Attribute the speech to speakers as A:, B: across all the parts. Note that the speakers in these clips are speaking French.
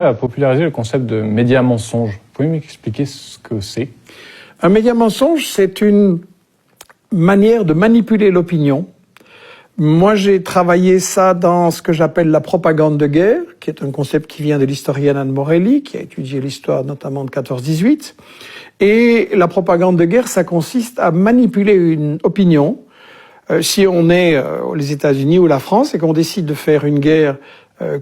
A: a popularisé le concept de média mensonge. Vous pouvez m'expliquer ce que c'est?
B: Un média mensonge, c'est une manière de manipuler l'opinion. Moi, j'ai travaillé ça dans ce que j'appelle la propagande de guerre, qui est un concept qui vient de l'historienne Anne Morelli, qui a étudié l'histoire notamment de 14-18. Et la propagande de guerre, ça consiste à manipuler une opinion. Si on est les États-Unis ou la France et qu'on décide de faire une guerre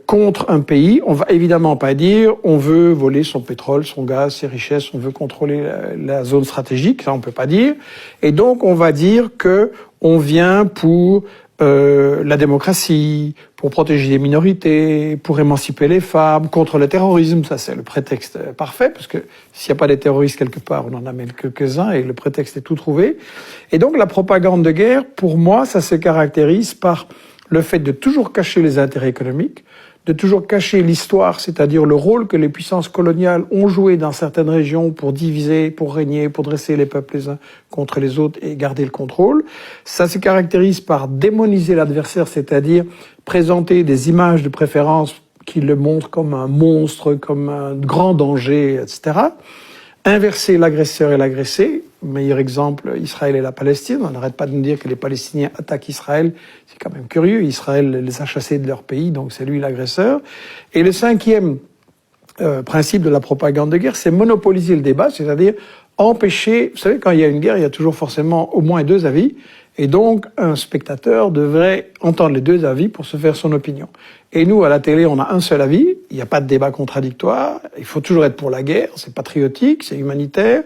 B: contre un pays, on va évidemment pas dire on veut voler son pétrole, son gaz, ses richesses, on veut contrôler la zone stratégique, ça on peut pas dire. Et donc on va dire que on vient pour la démocratie, pour protéger les minorités, pour émanciper les femmes, contre le terrorisme. Ça, c'est le prétexte parfait, parce que s'il n'y a pas des terroristes quelque part, on en amène quelques-uns et le prétexte est tout trouvé. Et donc, la propagande de guerre, pour moi, ça se caractérise par le fait de toujours cacher les intérêts économiques, de toujours cacher l'histoire, c'est-à-dire le rôle que les puissances coloniales ont joué dans certaines régions pour diviser, pour régner, pour dresser les peuples les uns contre les autres et garder le contrôle. Ça se caractérise par démoniser l'adversaire, c'est-à-dire présenter des images de préférence qui le montrent comme un monstre, comme un grand danger, etc. Inverser l'agresseur et l'agressé. Meilleur exemple, Israël et la Palestine. On n'arrête pas de nous dire que les Palestiniens attaquent Israël. C'est quand même curieux. Israël les a chassés de leur pays, donc c'est lui l'agresseur. Et le cinquième principe de la propagande de guerre, c'est monopoliser le débat, c'est-à-dire empêcher... Vous savez, quand il y a une guerre, il y a toujours forcément au moins deux avis. Et donc, un spectateur devrait entendre les deux avis pour se faire son opinion. Et nous, à la télé, on a un seul avis. Il n'y a pas de débat contradictoire. Il faut toujours être pour la guerre. C'est patriotique, c'est humanitaire.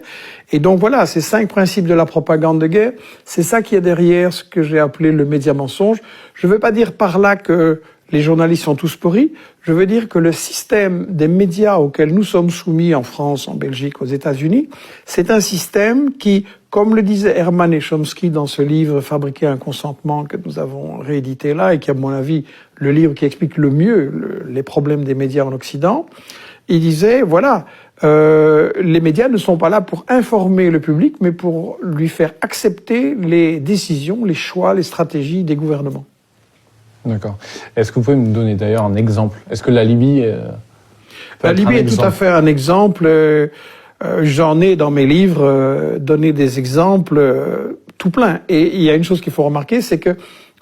B: Et donc voilà, ces 5 principes de la propagande de guerre, c'est ça qui est derrière ce que j'ai appelé le média mensonge. Je ne veux pas dire par là que les journalistes sont tous pourris. Je veux dire que le système des médias auquel nous sommes soumis en France, en Belgique, aux États-Unis, c'est un système qui, comme le disait Herman et Chomsky dans ce livre « Fabriquer un consentement » que nous avons réédité là, et qui, à mon avis, le livre qui explique le mieux les problèmes des médias en Occident, il disait, voilà, les médias ne sont pas là pour informer le public, mais pour lui faire accepter les décisions, les choix, les stratégies des gouvernements.
A: D'accord. Est-ce que vous pouvez me donner d'ailleurs un exemple? Est-ce que la Libye...
B: La Libye est tout à fait un exemple. J'en ai dans mes livres donné des exemples tout plein. Et il y a une chose qu'il faut remarquer, c'est que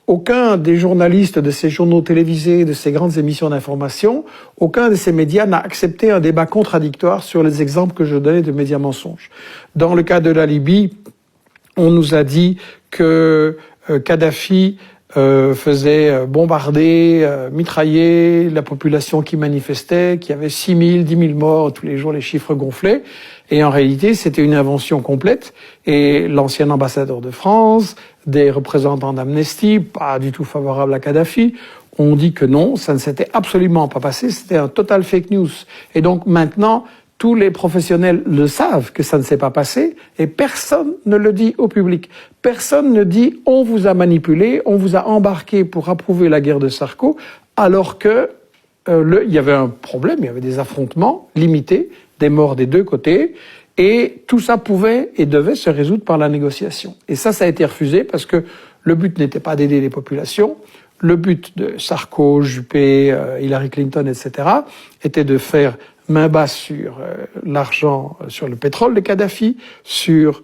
B: aucun des journalistes de ces journaux télévisés, de ces grandes émissions d'information, aucun de ces médias n'a accepté un débat contradictoire sur les exemples que je donnais de médias mensonges. Dans le cas de la Libye, on nous a dit que Kadhafi faisait bombarder, mitrailler la population qui manifestait, qu'il y avait 6 000, 10 000 morts, tous les jours les chiffres gonflaient. Et en réalité, c'était une invention complète. Et l'ancien ambassadeur de France, des représentants d'Amnesty, pas du tout favorables à Kadhafi, ont dit que non, ça ne s'était absolument pas passé, c'était un total fake news. Et donc maintenant, tous les professionnels le savent que ça ne s'est pas passé et personne ne le dit au public. Personne ne dit « on vous a manipulé, on vous a embarqué pour approuver la guerre de Sarko » alors que il y avait un problème, il y avait des affrontements limités, des morts des deux côtés et tout ça pouvait et devait se résoudre par la négociation. Et ça a été refusé parce que le but n'était pas d'aider les populations. Le but de Sarko, Juppé, Hillary Clinton, etc. était de faire main basse sur l'argent, sur le pétrole de Kadhafi, sur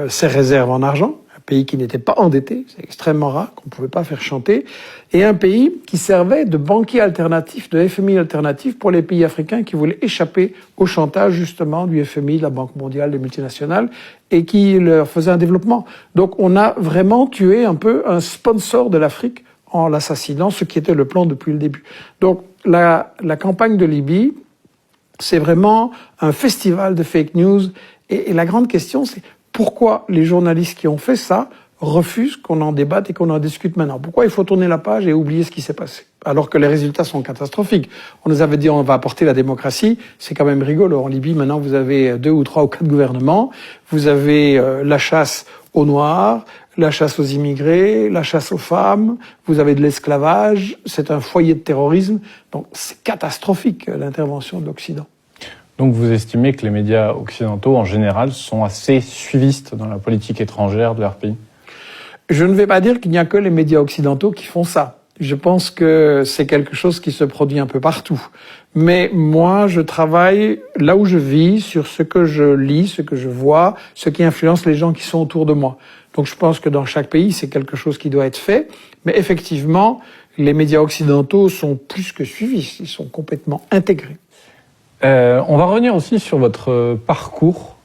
B: ses réserves en argent, un pays qui n'était pas endetté, c'est extrêmement rare, qu'on ne pouvait pas faire chanter, et un pays qui servait de banquier alternatif, de FMI alternatif pour les pays africains qui voulaient échapper au chantage justement du FMI, de la Banque mondiale, des multinationales, et qui leur faisait un développement. Donc on a vraiment tué un peu un sponsor de l'Afrique en l'assassinant, ce qui était le plan depuis le début. Donc la campagne de Libye, c'est vraiment un festival de fake news. Et la grande question, c'est pourquoi les journalistes qui ont fait ça refusent qu'on en débatte et qu'on en discute maintenant? Pourquoi il faut tourner la page et oublier ce qui s'est passé? Alors que les résultats sont catastrophiques. On nous avait dit on va apporter la démocratie. C'est quand même rigolo. En Libye, maintenant, vous avez 2 ou 3 ou 4 gouvernements. Vous avez la chasse aux Noirs, la chasse aux immigrés, la chasse aux femmes, vous avez de l'esclavage, c'est un foyer de terrorisme. Donc c'est catastrophique l'intervention de l'Occident.
A: Donc vous estimez que les médias occidentaux en général sont assez suivistes dans la politique étrangère de leur pays?
B: Je ne vais pas dire qu'il n'y a que les médias occidentaux qui font ça. Je pense que c'est quelque chose qui se produit un peu partout. Mais moi, je travaille là où je vis, sur ce que je lis, ce que je vois, ce qui influence les gens qui sont autour de moi. Donc je pense que dans chaque pays, c'est quelque chose qui doit être fait. Mais effectivement, les médias occidentaux sont plus que suivis, ils sont complètement intégrés.
A: On va revenir aussi sur votre parcours.